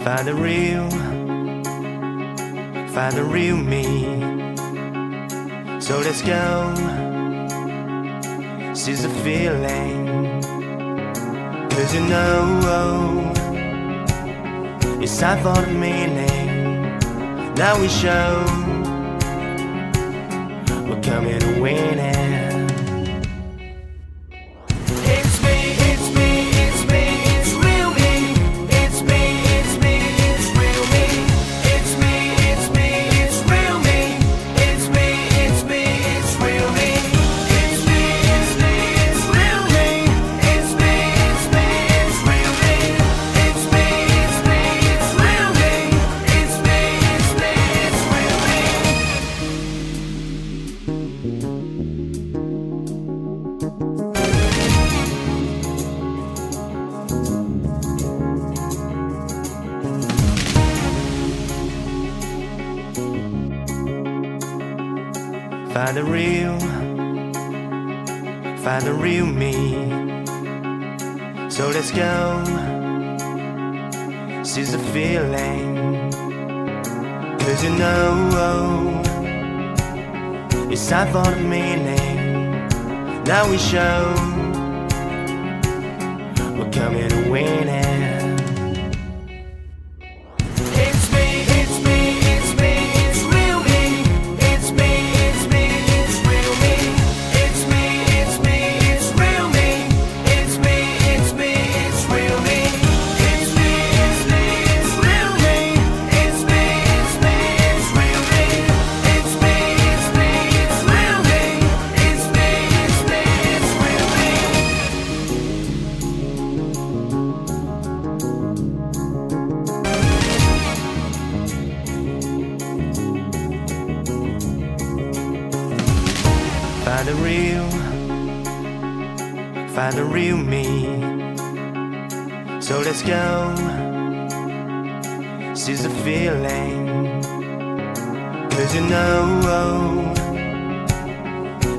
Find the real me. So let's go, seize the feeling. 'Cause you know it's time for the meaning. Now we show we're coming to win it. Find the real me. So let's go, seize the feeling. 'Cause you know it's time for the meaning. Now we show we're coming to win it. Find the real me. So let's go, seize the feeling. 'Cause you know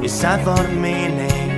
it's time for the meaning.